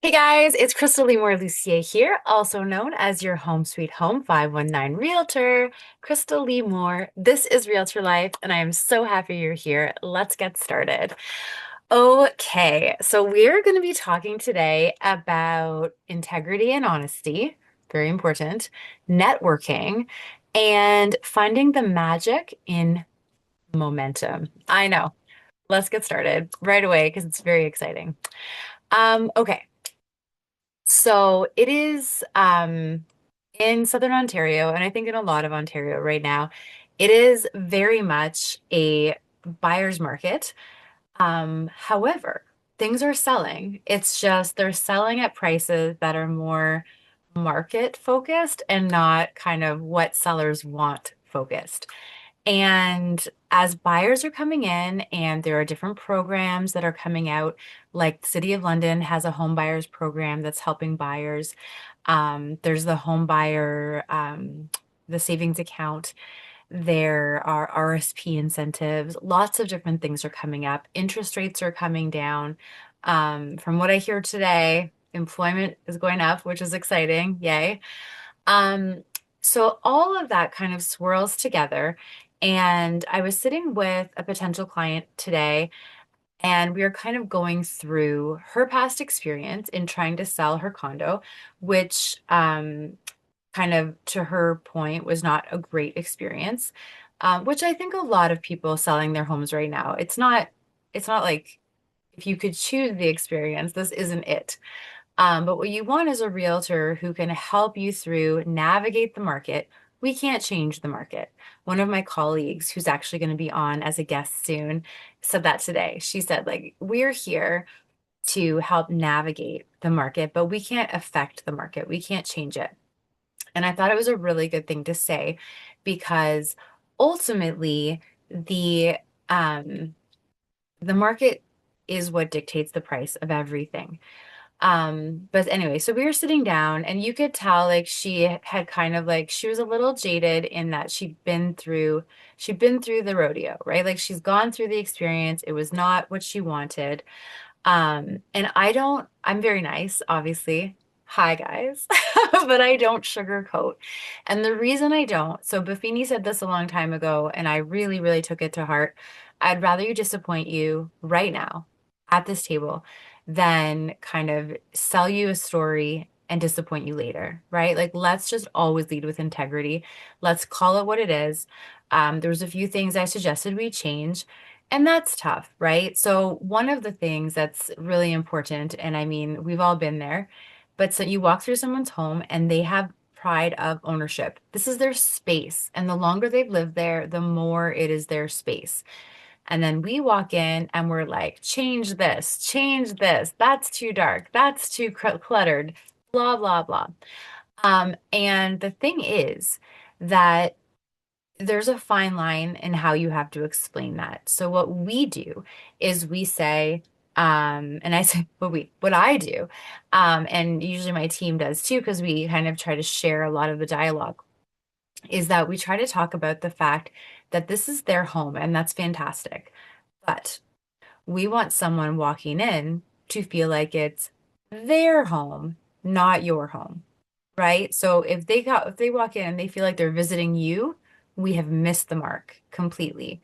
Hey guys, it's Crystal Lemore Lucier here, also known as your Home Sweet Home 519 Realtor, Crystal Lemore. This is Realtor Life, and I am so happy you're here. Let's get started. Okay, so we're going to be talking today about integrity and honesty, very important, networking, and finding the magic in momentum. I know. Let's get started right away because it's very exciting. Okay. So it is in Southern Ontario, and I think in a lot of Ontario right now, it is very much a buyer's market. However, things are selling. It's just they're selling at prices that are more market focused and not kind of what sellers want focused. And as buyers are coming in, and there are different programs that are coming out, like the City of London has a home buyers program that's helping buyers. There's the home buyer, the savings account. There are RSP incentives. Lots of different things are coming up. Interest rates are coming down. From what I hear today, employment is going up, which is exciting. Yay. Um, so all of that kind of swirls together. And I was sitting with a potential client today, and we were kind of going through her past experience in trying to sell her condo, which kind of to her point was not a great experience, which I think a lot of people selling their homes right now, it's not like if you could choose the experience, this isn't it. But what you want is a realtor who can help you through navigate the market. We can't change the market. One of my colleagues, who's actually going to be on as a guest soon, said that today. She said, like, we're here to help navigate the market, but we can't affect the market. We can't change it. And I thought it was a really good thing to say because ultimately um, the market is what dictates the price of everything. But anyway, so we were sitting down and you could tell like she had kind of like she was a little jaded in that she'd been through the rodeo, right? Like she's gone through the experience. It was not what she wanted. And I'm very nice, obviously. Hi guys. But I don't sugarcoat. And the reason I don't, so Buffini said this a long time ago, and I really, really took it to heart. I'd rather you disappoint you right now at this table than kind of sell you a story and disappoint you later, right? Like, let's just always lead with integrity. Let's call it what it is. There was a few things I suggested we change. And that's tough, right? So one of the things that's really important, and I mean, we've all been there, but so you walk through someone's home and they have pride of ownership. This is their space. And the longer they've lived there, the more it is their space. And then we walk in and we're like, change this. That's too dark. That's too cluttered, blah, blah, blah. And the thing is that there's a fine line in how you have to explain that. So what we do is we say, and I say what I do, and usually my team does too, because we kind of try to share a lot of the dialogue, is that we try to talk about the fact that this is their home and that's fantastic. But we want someone walking in to feel like it's their home, not your home, right? So if they walk in and they feel like they're visiting you, we have missed the mark completely.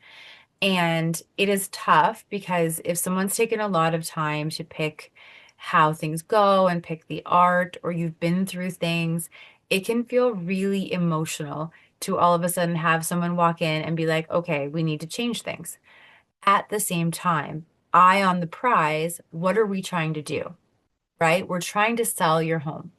And it is tough because if someone's taken a lot of time to pick how things go and pick the art, or you've been through things, it can feel really emotional to all of a sudden have someone walk in and be like, okay, we need to change things. At the same time, eye on the prize, what are we trying to do? Right? We're trying to sell your home.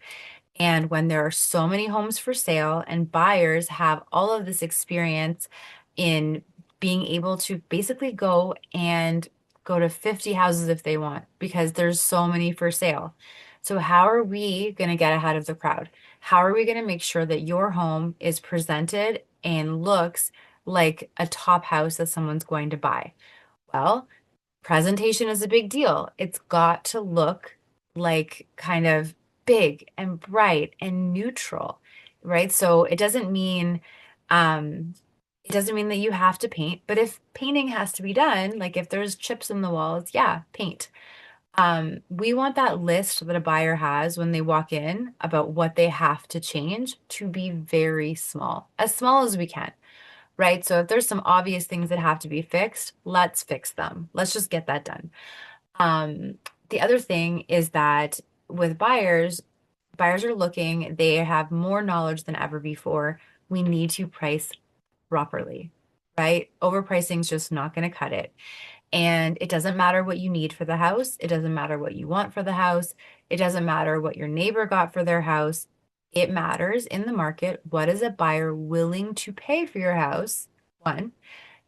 And when there are so many homes for sale and buyers have all of this experience in being able to basically go to 50 houses if they want because there's so many for sale. So how are we going to get ahead of the crowd? How are we going to make sure that your home is presented and looks like a top house that someone's going to buy? Well, presentation is a big deal. It's got to look like kind of big and bright and neutral, right? So it doesn't mean that you have to paint, but if painting has to be done, like if there's chips in the walls, yeah, paint. We want that list that a buyer has when they walk in about what they have to change to be very small as we can, right? So if there's some obvious things that have to be fixed, let's fix them. Let's just get that done. Um, the other thing is that with buyers, buyers are looking, they have more knowledge than ever before. We need to price properly, right? Overpricing is just not going to cut it. And it doesn't matter what you need for the house. It doesn't matter what you want for the house. It doesn't matter what your neighbor got for their house. It matters in the market. What is a buyer willing to pay for your house? One.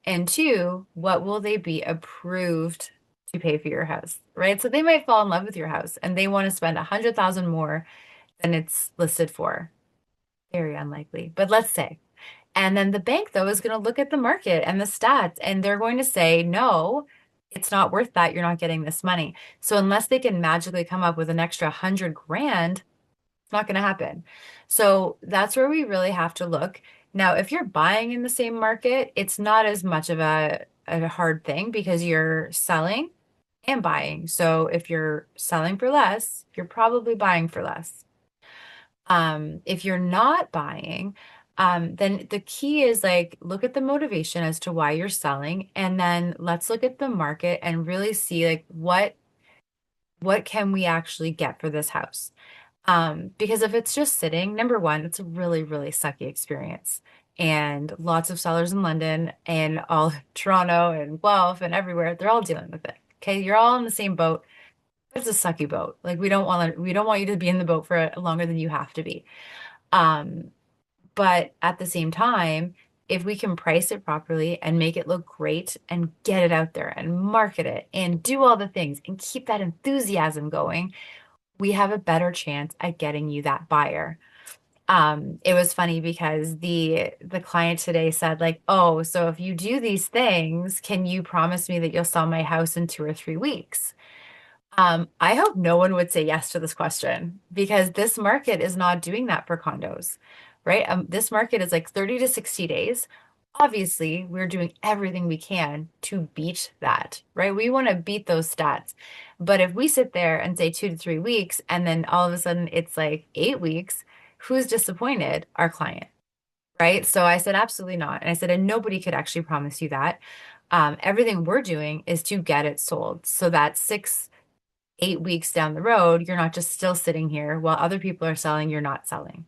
And two, what will they be approved to pay for your house? Right? So they might fall in love with your house and they want to spend 100,000 more than it's listed for. Very unlikely. But let's say. And then the bank, though, is going to look at the market and the stats, and they're going to say, no, it's not worth that. You're not getting this money. So unless they can magically come up with an extra 100 grand, it's not going to happen. So that's where we really have to look. Now, if you're buying in the same market, it's not as much of a hard thing because you're selling and buying. So if you're selling for less, you're probably buying for less. If you're not buying, then the key is like look at the motivation as to why you're selling, and then let's look at the market and really see like what can we actually get for this house. Because if it's just sitting, number one, it's a really, really sucky experience. And lots of sellers in London and all Toronto and Guelph and everywhere, they're all dealing with it. Okay, you're all in the same boat. It's a sucky boat. Like we don't want you to be in the boat for longer than you have to be. Um, but at the same time, if we can price it properly and make it look great and get it out there and market it and do all the things and keep that enthusiasm going, we have a better chance at getting you that buyer. It was funny because the client today said like, "Oh, so if you do these things, can you promise me that you'll sell my house in 2 or 3 weeks?" I hope no one would say yes to this question because this market is not doing that for condos, right? This market is like 30 to 60 days. Obviously, we're doing everything we can to beat that, right? We want to beat those stats. But if we sit there and say 2 to 3 weeks and then all of a sudden it's like 8 weeks, who's disappointed? Our client, right? So I said, absolutely not. And I said, and nobody could actually promise you that. Everything we're doing is to get it sold so that 6, 8 weeks down the road, you're not just still sitting here while other people are selling, you're not selling.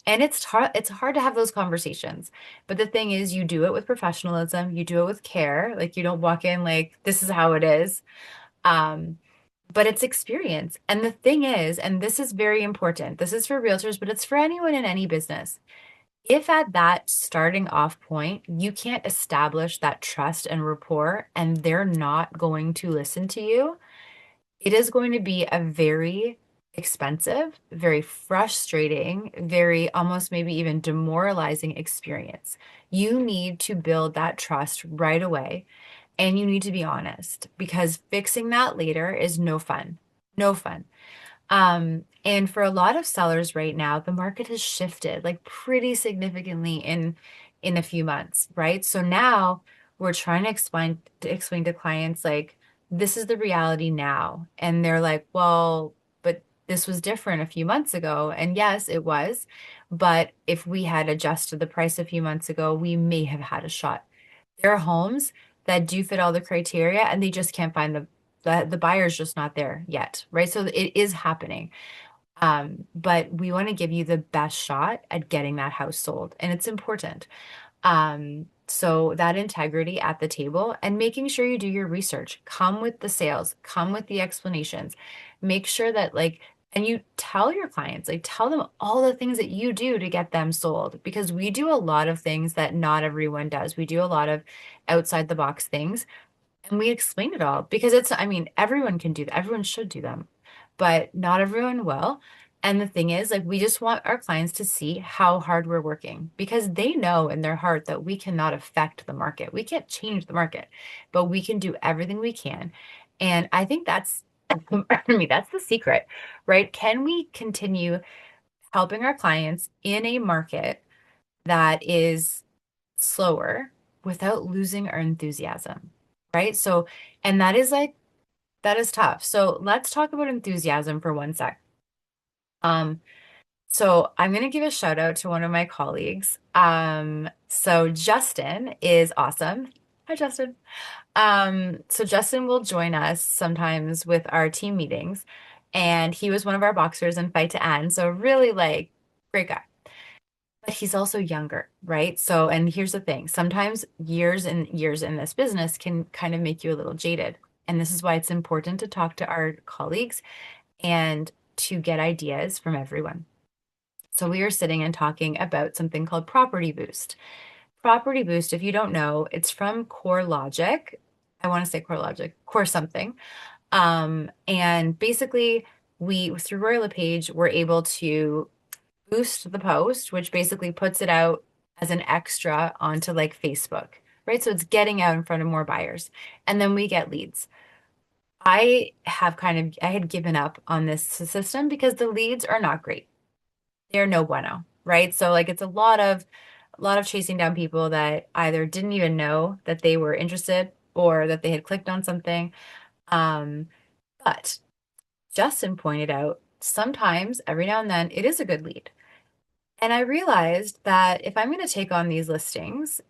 And it's hard to have those conversations. But the thing is you do it with professionalism, you do it with care. Like you don't walk in like this is how it is. Um, but it's experience. And the thing is, and this is very important. This is for realtors, but it's for anyone in any business. If at that starting off point, you can't establish that trust and rapport and they're not going to listen to you, it is going to be a very expensive, very frustrating, very almost maybe even demoralizing experience. You need to build that trust right away and you need to be honest because fixing that later is no fun. No fun. And for a lot of sellers right now, the market has shifted like pretty significantly in a few months, right? So now we're trying to explain to clients like this is the reality now. And they're like, well, but this was different a few months ago. And yes, it was. But if we had adjusted the price a few months ago, we may have had a shot. There are homes that do fit all the criteria and they just can't find the buyer's just not there yet, right? So it is happening. But we want to give you the best shot at getting that house sold, and it's important. So that integrity at the table and making sure you do your research, come with the sales, come with the explanations, make sure that like, and you tell your clients, like tell them all the things that you do to get them sold because we do a lot of things that not everyone does. We do a lot of outside the box things and we explain it all because it's, I mean, everyone can do that. Everyone should do them, but not everyone will. And the thing is, like, we just want our clients to see how hard we're working because they know in their heart that we cannot affect the market. We can't change the market, but we can do everything we can. And I think that's, pardon me, that's the secret, right? Can we continue helping our clients in a market that is slower without losing our enthusiasm, right? So, and that is like That is tough. So let's talk about enthusiasm for one sec. Um, so I'm going to give a shout out to one of my colleagues. So Justin is awesome. Hi, Justin. So Justin will join us sometimes with our team meetings, and he was one of our boxers in Fight to End. So really like great guy. But he's also younger, right? So, and here's the thing, sometimes years and years in this business can kind of make you a little jaded. And this is why it's important to talk to our colleagues and to get ideas from everyone. So we are sitting and talking about something called Property Boost. Property Boost, if you don't know, it's from Core Logic. I want to say Core Logic, Core something. And basically, we through our page, we're able to boost the post, which basically puts it out as an extra onto like Facebook, right? So it's getting out in front of more buyers. And then we get leads. I had given up on this system because the leads are not great. They're no bueno, right? So like it's a lot of chasing down people that either didn't even know that they were interested or that they had clicked on something. Um, but Justin pointed out sometimes every now and then it is a good lead. And I realized that if I'm going to take on these listings,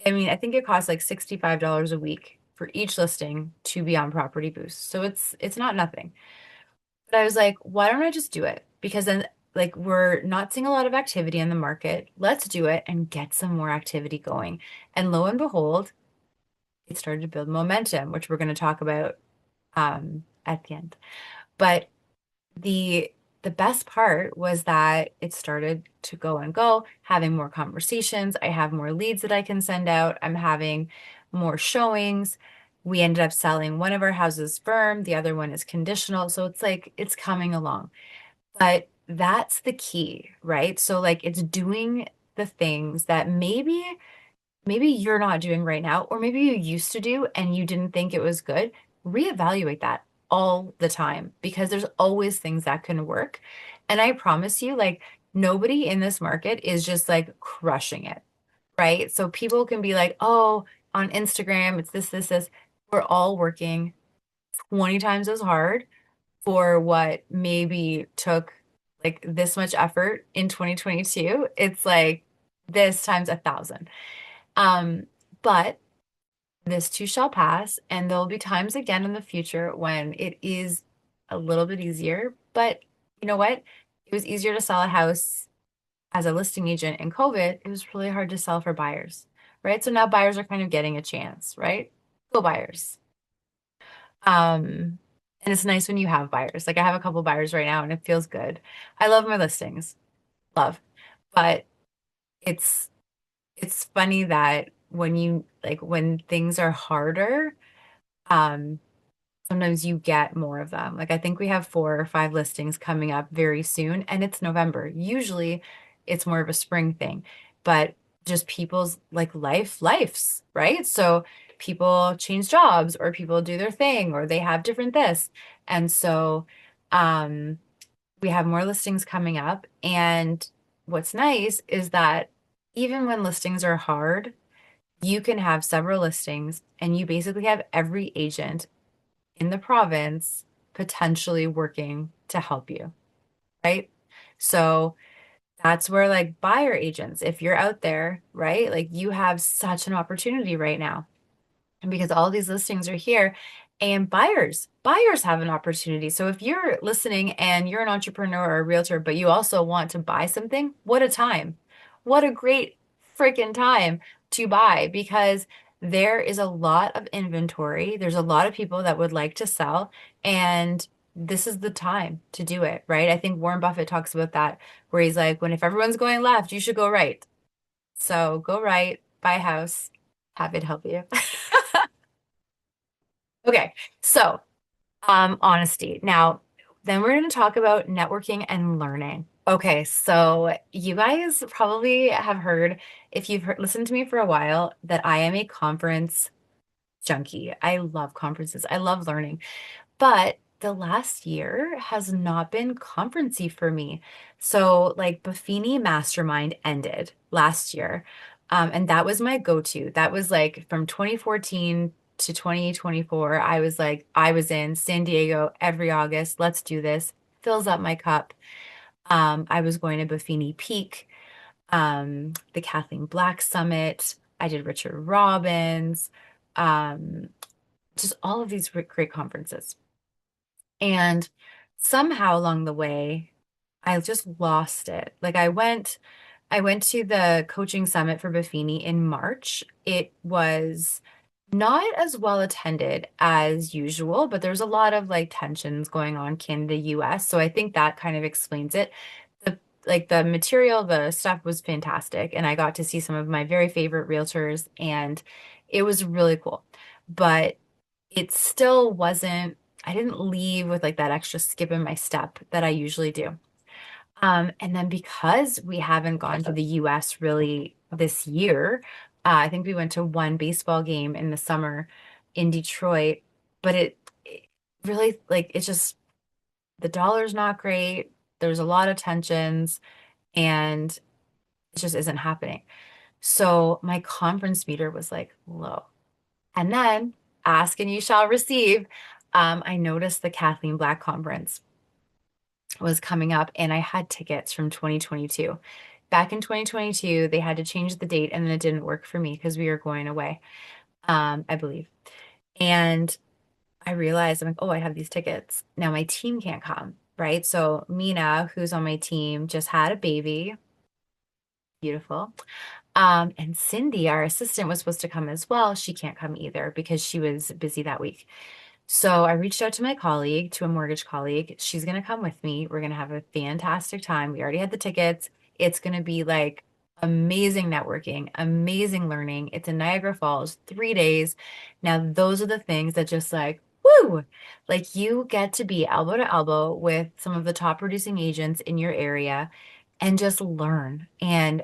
I mean, I think it costs like $65 a week for each listing to be on Property Boost. So it's not nothing. But I was like, why don't I just do it? Because then like we're not seeing a lot of activity in the market. Let's do it and get some more activity going. And lo and behold, it started to build momentum, which we're going to talk about at the end. But the the best part was that it started to go and go, having more conversations. I have more leads that I can send out. I'm having more showings. We ended up selling one of our houses firm, the other one is conditional. So it's like it's coming along. But that's the key, right? So like it's doing the things that maybe you're not doing right now, or maybe you used to do and you didn't think it was good. Reevaluate that all the time because there's always things that can work. And I promise you, like, nobody in this market is just like crushing it, right? So people can be like, oh, on Instagram, it's this. We're all working 20 times as hard for what maybe took like this much effort in 2022. It's like this times 1,000. Um, but this too shall pass, and there'll be times again in the future when it is a little bit easier. But you know what? It was easier to sell a house as a listing agent in COVID. It was really hard to sell for buyers, right? So now buyers are kind of getting a chance, right? Go buyers. And it's nice when you have buyers. Like I have a couple buyers right now and it feels good. I love my listings, love. But it's it's funny that when you like when things are harder, um, sometimes you get more of them. Like I think we have 4 or 5 listings coming up very soon, and it's November. Usually it's more of a spring thing, but just people's like lives, right? So people change jobs or people do their thing or they have different this. And so um we have more listings coming up. And what's nice is that even when listings are hard, you can have several listings and you basically have every agent in the province potentially working to help you, right? So that's where like buyer agents, if you're out there, right? Like you have such an opportunity right now. And because all these listings are here and buyers have an opportunity. So if you're listening and you're an entrepreneur or a realtor, but you also want to buy something, what a time. What a great freaking time to buy because there is a lot of inventory. There's a lot of people that would like to sell, and this is the time to do it, right? I think Warren Buffett talks about that, where he's like, when if everyone's going left, you should go right. So go right, buy a house, have it help you. Okay, so honesty. Now, then we're going to talk about networking and learning. Okay, so you guys probably have heard, if you've listened to me for a while, that I am a conference junkie. I love conferences. I love learning. But the last year has not been conferencey for me. So, like, Buffini Mastermind ended last year. And that was my go-to. That was like from 2014 to 2024, I was like, I was in San Diego every August. Let's do this. Fills up my cup. I was going to Buffini Peak, the Kathleen Black Summit. I did Richard Robbins, um, just all of these great conferences. And somehow along the way, I just lost it. Like I went to the coaching summit for Buffini in March. It was not as well attended as usual, but there's a lot of like tensions going on Canada, US. So I think that kind of explains it. The the material, the stuff was fantastic, and I got to see some of my very favorite realtors, and it was really cool. But it still wasn't, I didn't leave with like that extra skip in my step that I usually do. And then because we haven't gone to the US really this year, I think we went to one baseball game in the summer in Detroit, but it really like it's just the dollar's not great. There's a lot of tensions and it just isn't happening. So my conference meter was like low. And then ask and you shall receive. I noticed the Kathleen Black conference was coming up and I had tickets from 2022. Back in 2022, they had to change the date and then it didn't work for me because we were going away, I believe. And I realized I'm like, oh, I have these tickets. Now my team can't come, right? So Mina, who's on my team, just had a baby. Beautiful. And Cindy, our assistant, was supposed to come as well. She can't come either because she was busy that week. So I reached out to my colleague, to a mortgage colleague. She's going to come with me. We're going to have a fantastic time. We already had the tickets. It's going to be like amazing networking, amazing learning. It's in Niagara Falls, 3 days. Now, those are the things that just like, woo, like you get to be elbow to elbow with some of the top producing agents in your area and just learn and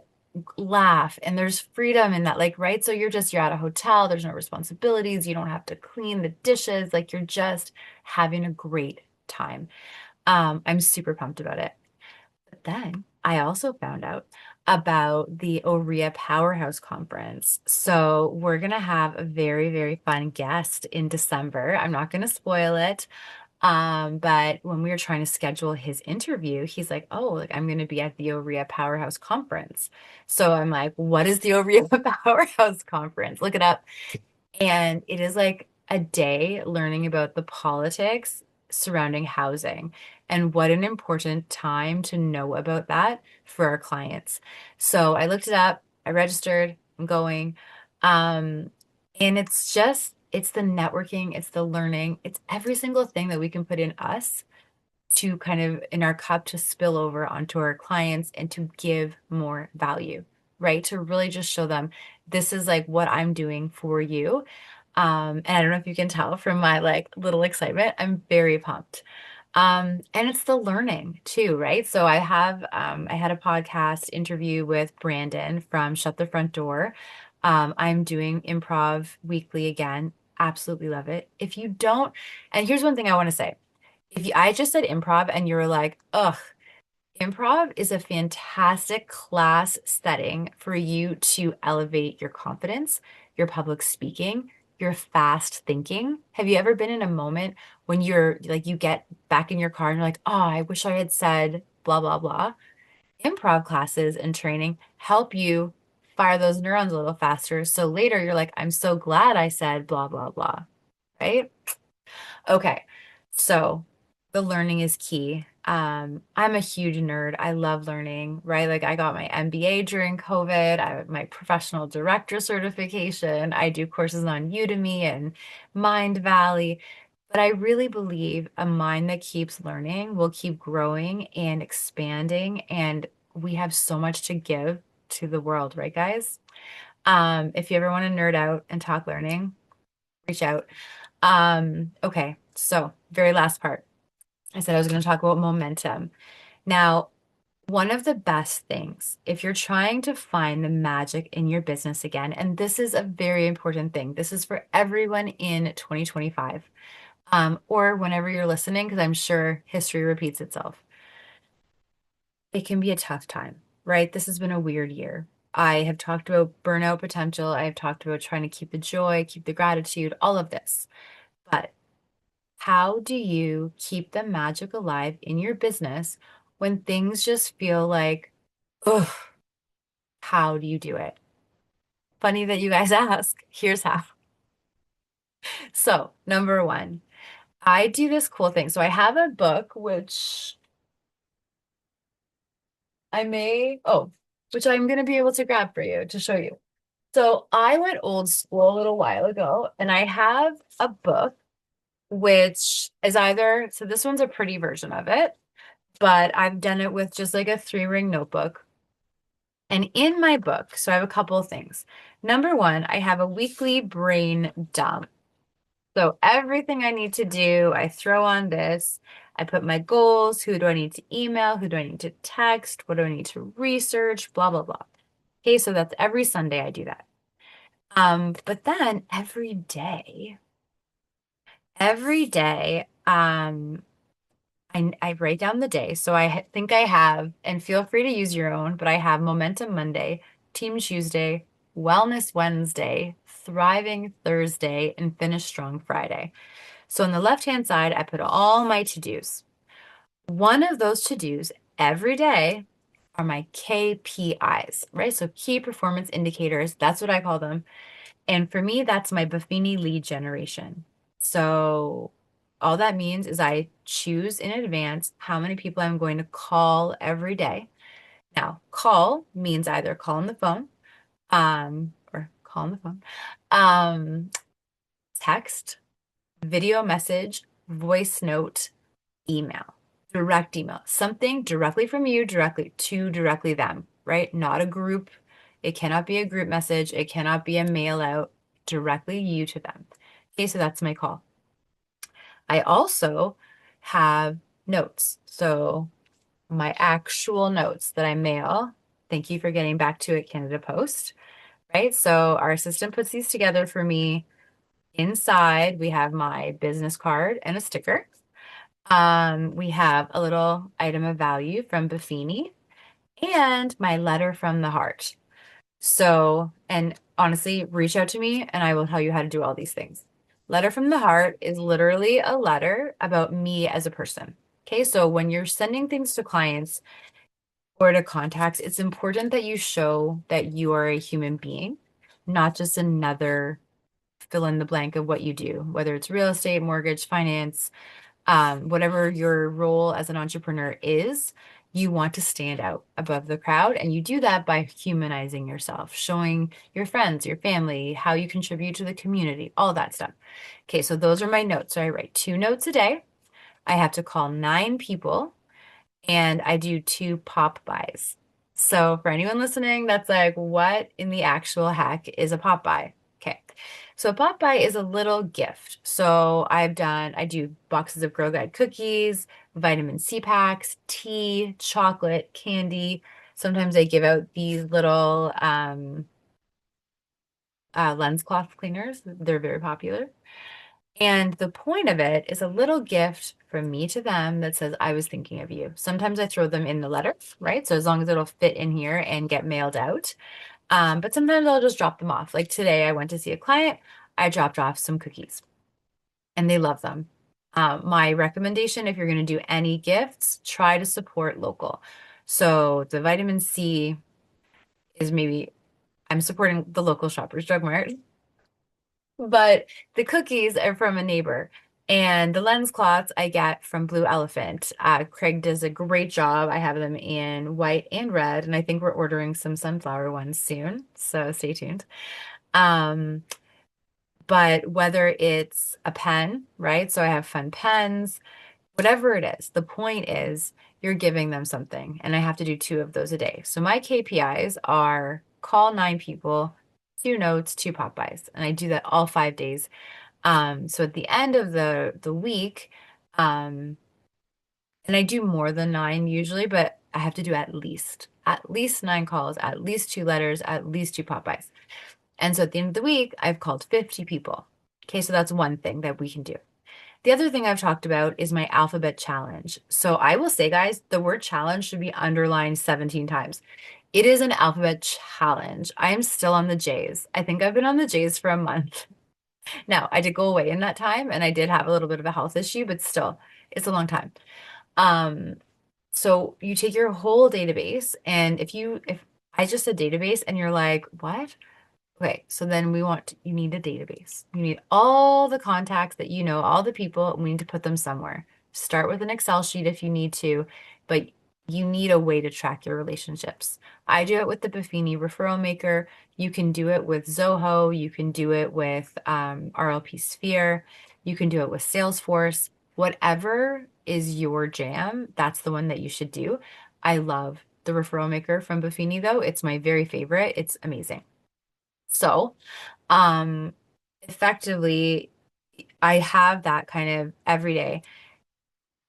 laugh, and there's freedom in that, like, right? So you're at a hotel, there's no responsibilities, you don't have to clean the dishes, like you're just having a great time. I'm super pumped about it. But then I also found out about the OREA Powerhouse Conference. So we're gonna have a very, very fun guest in December. I'm not gonna spoil it. But when we were trying to schedule his interview, he's like, "Oh, like I'm going to be at the OREA Powerhouse Conference." So I'm like, "What is the OREA Powerhouse Conference?" Look it up. And it is like a day learning about the politics surrounding housing and what an important time to know about that for our clients. So I looked it up, I registered, I'm going. Um, and it's the networking, it's the learning, it's every single thing that we can put in us to kind of in our cup to spill over onto our clients and to give more value, right? To really just show them this is like what I'm doing for you. And I don't know if you can tell from my like little excitement, I'm very pumped. And it's the learning too, right? So I had a podcast interview with Brandon from Shut the Front Door. I'm doing improv weekly again. Absolutely love it. If you don't, and here's one thing I want to say. If you, I just said improv and you're like, ugh, improv is a fantastic class setting for you to elevate your confidence, your public speaking, your fast thinking. Have you ever been in a moment when you're like, you get back in your car and you're like, oh, I wish I had said blah, blah, blah? Improv classes and training help you fire those neurons a little faster. So later you're like, I'm so glad I said blah, blah, blah, right? Okay, so the learning is key. I'm a huge nerd. I love learning, right? Like I got my MBA during COVID. I have my professional director certification. I do courses on Udemy and Mind Valley. But I really believe a mind that keeps learning will keep growing and expanding. And we have so much to give to the world, right, guys? If you ever want to nerd out and talk learning, reach out. Okay, so very last part. I said I was going to talk about momentum. Now, one of the best things, if you're trying to find the magic in your business again, and this is a very important thing, this is for everyone in 2025, or whenever you're listening, because I'm sure history repeats itself. It can be a tough time, right? This has been a weird year. I have talked about burnout potential. I have talked about trying to keep the joy, keep the gratitude, all of this. But how do you keep the magic alive in your business when things just feel like, ugh, how do you do it? Funny that you guys ask. Here's how. So, number one, I do this cool thing. So, I have a book which which I'm going to be able to grab for you to show you. So, I went old school a little while ago, and I have a book which is so this one's a pretty version of it, but I've done it with just like a three-ring notebook. And in my book, so I have a couple of things. Number one, I have a weekly brain dump. So everything I need to do, I throw on this. I put my goals. Who do I need to email? Who do I need to text? What do I need to research? Blah, blah, blah. Okay, so that's every Sunday I do that. But then every day, I write down the day. So think I have, and feel free to use your own, but I have Momentum Monday, Team Tuesday, Wellness Wednesday, Thriving Thursday, and Finish Strong Friday. So on the left-hand side, I put all my to-dos. One of those to-dos every day are my KPIs, right? So key performance indicators, that's what I call them. And for me, that's my Buffini lead generation. So all that means is I choose in advance how many people I'm going to call every day. Now, call means either call on the phone, or call on the phone, um, text, video message, voice note, email, direct email, something directly from you, directly them, right? Not a group. It cannot be a group message. It cannot be a mail out, directly you to them. Okay, so that's my call. I also have notes. So my actual notes that I mail. Thank you for getting back to it, Canada Post, right? So our assistant puts these together for me. Inside, we have my business card and a sticker. We have a little item of value from Buffini and my letter from the heart. So, and honestly, reach out to me and I will tell you how to do all these things. Letter from the heart is literally a letter about me as a person. Okay, so when you're sending things to clients or to contacts, it's important that you show that you are a human being, not just another fill in the blank of what you do, whether it's real estate, mortgage, finance, whatever your role as an entrepreneur is, you want to stand out above the crowd. And you do that by humanizing yourself, showing your friends, your family, how you contribute to the community, all that stuff. Okay, so those are my notes. So I write 2 notes a day. I have to call 9 people and I do 2 pop-bys. So for anyone listening, that's like, what in the actual heck is a pop-by? Okay. So a pop-by is a little gift. So I do boxes of Grow Guide cookies, vitamin C packs, tea, chocolate, candy. Sometimes I give out these little lens cloth cleaners. They're very popular. And the point of it is a little gift from me to them that says, I was thinking of you. Sometimes I throw them in the letter, right? So as long as it'll fit in here and get mailed out. But sometimes I'll just drop them off. Like today, I went to see a client. I dropped off some cookies and they love them. My recommendation, if you're going to do any gifts, try to support local. So the vitamin C is maybe I'm supporting the local Shoppers Drug Mart, but the cookies are from a neighbor. And the lens cloths I get from Blue Elephant. Craig does a great job. I have them in white and red, and I think we're ordering some sunflower ones soon. So stay tuned. Um, but whether it's a pen, right? So I have fun pens, whatever it is, the point is you're giving them something. And I have to do 2 of those a day. So my KPIs are call 9 people, 2 notes, 2 pop-bys. And I do that all 5 days. So at the end of the week, and I do more than 9 usually, but I have to do at least 9 calls, at least 2 letters, at least 2 pop-bys. And so at the end of the week, I've called 50 people. Okay, so that's one thing that we can do. The other thing I've talked about is my alphabet challenge. So I will say, guys, the word challenge should be underlined 17 times. It is an alphabet challenge. I am still on the J's. I think I've been on the J's for a month. Now, I did go away in that time and I did have a little bit of a health issue, but still, it's a long time. Um, so you take your whole database, and if I just said database and you're like, what? Okay, so then you need a database. You need all the contacts that you know, all the people, and we need to put them somewhere. Start with an Excel sheet if you need to, but you need a way to track your relationships. I do it with the Buffini referral maker. You can do it with Zoho. You can do it with RLP Sphere. You can do it with Salesforce. Whatever is your jam, that's the one that you should do. I love the referral maker from Buffini, though. It's my very favorite. It's amazing. So, um, effectively, I have that kind of every day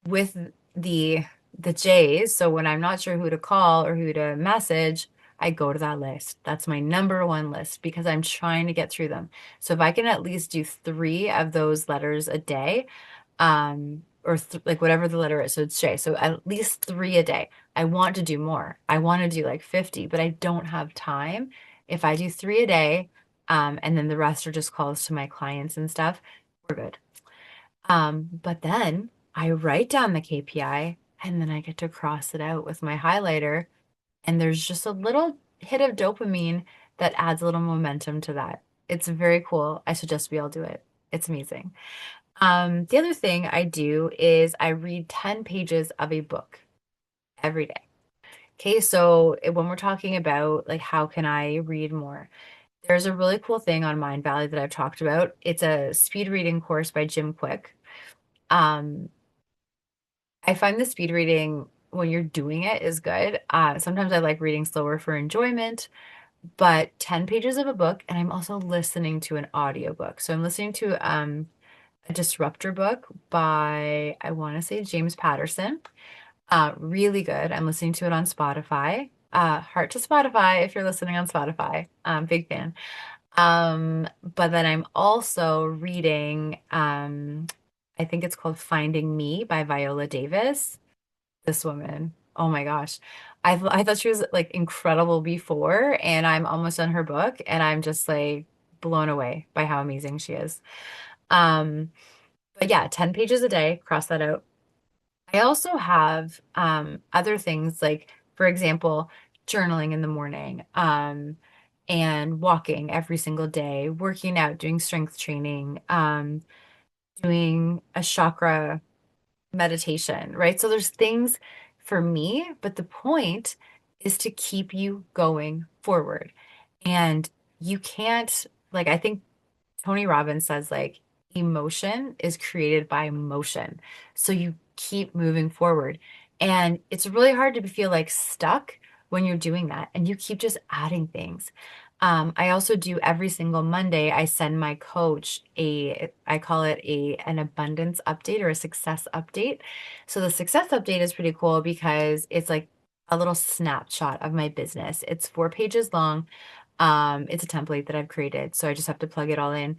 with the the J's. So when I'm not sure who to call or who to message, I go to that list. That's my number one list because I'm trying to get through them. So if I can at least do three of those letters a day, or like whatever the letter is, so it's J. So at least three a day. I want to do more. I want to do like 50, but I don't have time. If I do three a day, and then the rest are just calls to my clients and stuff, we're good. But then I write down the KPI and then I get to cross it out with my highlighter. And there's just a little hit of dopamine that adds a little momentum to that. It's very cool. I suggest we all do it. It's amazing. The other thing I do is I read 10 pages of a book every day. Okay, so when we're talking about like how can I read more, there's a really cool thing on Mind Valley that I've talked about. It's a speed reading course by Jim Quick. Um, I find the speed reading when you're doing it is good. Sometimes I like reading slower for enjoyment, but 10 pages of a book, and I'm also listening to an audiobook. So I'm listening to a disruptor book by, I want to say, James Patterson. Really good. I'm listening to it on Spotify. Heart to Spotify if you're listening on Spotify. Big fan. But then I'm also reading, I think it's called Finding Me by Viola Davis. This woman, oh my gosh. I thought she was like incredible before, and I'm almost done her book, and I'm just like blown away by how amazing she is. Um, but yeah, 10 pages a day, cross that out. I also have other things like, for example, journaling in the morning, and walking every single day, working out, doing strength training, doing a chakra meditation, right? So there's things for me, but the point is to keep you going forward. And you can't, like, I think Tony Robbins says, like, emotion is created by motion. So you keep moving forward. And it's really hard to feel like stuck when you're doing that. And you keep just adding things. I also do every single Monday, I send my coach I call it an abundance update or a success update. So the success update is pretty cool because it's like a little snapshot of my business. It's 4 pages long. It's a template that I've created, so I just have to plug it all in.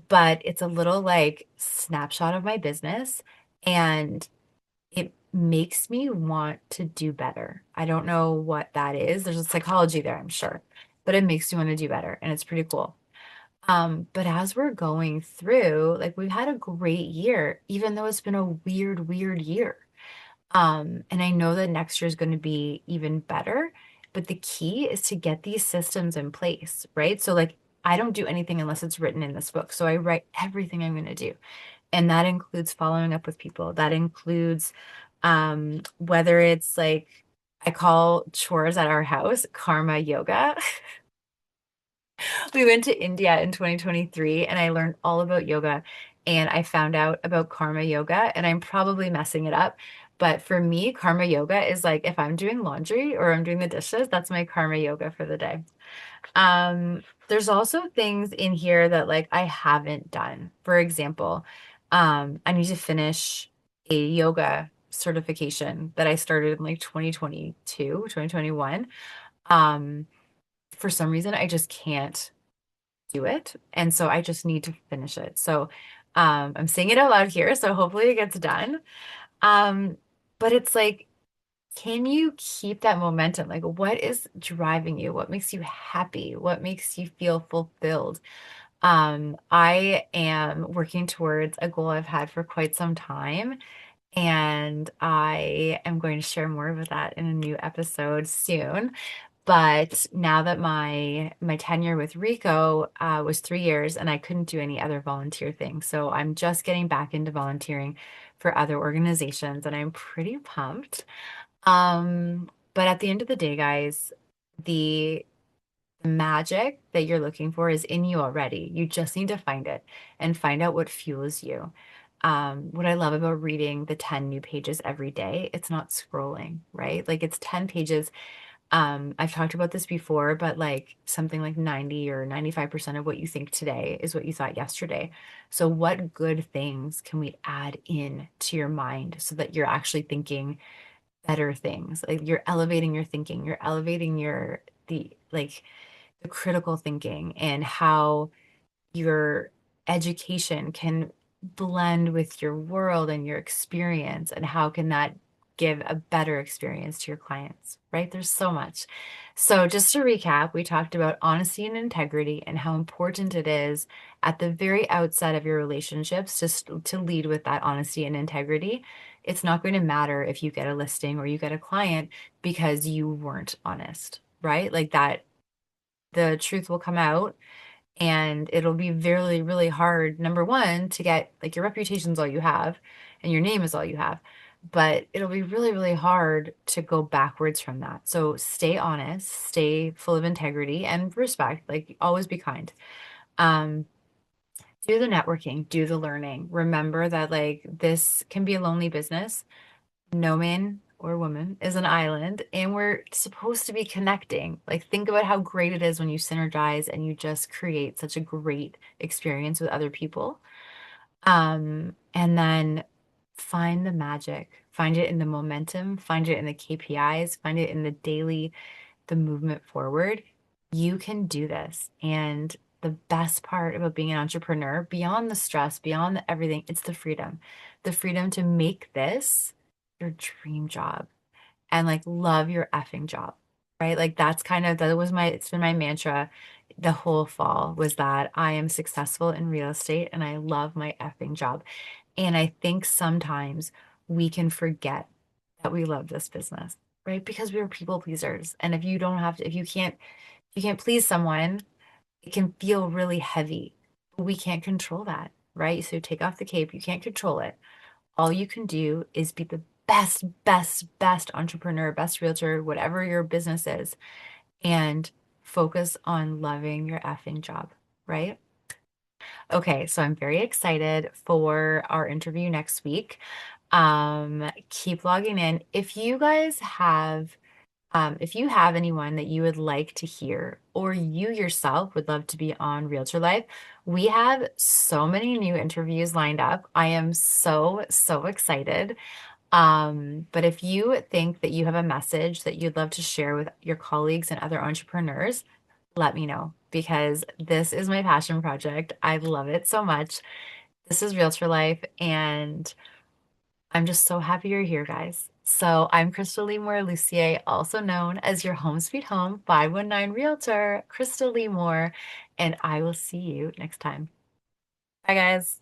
But it's a little like snapshot of my business, and it makes me want to do better. I don't know what that is. There's a psychology there, I'm sure, but it makes me want to do better, and it's pretty cool. But as we're going through, like we've had a great year, even though it's been a weird, weird year. And I know that next year is going to be even better, but the key is to get these systems in place, right? So like I don't do anything unless it's written in this book. So I write everything I'm going to do. And that includes following up with people. That includes whether it's like I call chores at our house karma yoga. We went to India in 2023 and I learned all about yoga, and I found out about karma yoga, and I'm probably messing it up. But for me, karma yoga is like if I'm doing laundry or I'm doing the dishes, that's my karma yoga for the day. There's also things in here that like I haven't done. For example, I need to finish a yoga certification that I started in like 2022, 2021. Um, for some reason, I just can't do it. And so I just need to finish it. So I'm saying it out loud here. So hopefully it gets done. Um, but it's like can you keep that momentum? Like, what is driving you? What makes you happy? What makes you feel fulfilled? I am working towards a goal I've had for quite some time, and I am going to share more of that in a new episode soon. But now that my tenure with Rico was 3 years, and I couldn't do any other volunteer things, so I'm just getting back into volunteering for other organizations, and I'm pretty pumped. But at the end of the day, guys, the magic that you're looking for is in you already. You just need to find it and find out what fuels you. What I love about reading the 10 new pages every day, it's not scrolling, right? Like it's 10 pages. I've talked about this before, but like something like 90 or 95% of what you think today is what you thought yesterday. So what good things can we add in to your mind so that you're actually thinking better things? Like you're elevating your thinking, you're elevating the critical thinking and how your education can blend with your world and your experience, and how can that give a better experience to your clients, right? There's so much. So just to recap, we talked about honesty and integrity and how important it is at the very outset of your relationships just to lead with that honesty and integrity. It's not going to matter if you get a listing or you get a client because you weren't honest, right? Like that, the truth will come out, and it'll be really, really hard, number one, to get like your reputation's all you have and your name is all you have. But it'll be really, really hard to go backwards from that. So stay honest, stay full of integrity and respect, like always be kind. Um, do the networking, do the learning. Remember that like this can be a lonely business. No man or woman is an island, and we're supposed to be connecting. Like, think about how great it is when you synergize and you just create such a great experience with other people. And then find the magic, find it in the momentum, find it in the KPIs, find it in the daily, the movement forward. You can do this. And the best part about being an entrepreneur, beyond the stress, beyond everything, it's the freedom to make this your dream job and like love your effing job, right? Like that's kind of, that was my, it's been my mantra the whole fall was that I am successful in real estate and I love my effing job. And I think sometimes we can forget that we love this business, right? Because we're people pleasers. And if you don't have to, if you can't please someone, it can feel really heavy. We can't control that, right? So take off the cape. You can't control it. All you can do is be the best, best, best entrepreneur, best realtor, whatever your business is, and focus on loving your effing job, right? Okay, so I'm very excited for our interview next week. Keep logging in. If you have anyone that you would like to hear, or you yourself would love to be on Realtor Life, we have so many new interviews lined up. I am so, so excited. But if you think that you have a message that you'd love to share with your colleagues and other entrepreneurs, let me know because this is my passion project. I love it so much. This is Realtor Life, and I'm just so happy you're here, guys. So I'm Krystal Lee Moore Lucier, also known as your Home Sweet Home 519 Realtor, Krystal Lee Moore, and I will see you next time. Bye, guys.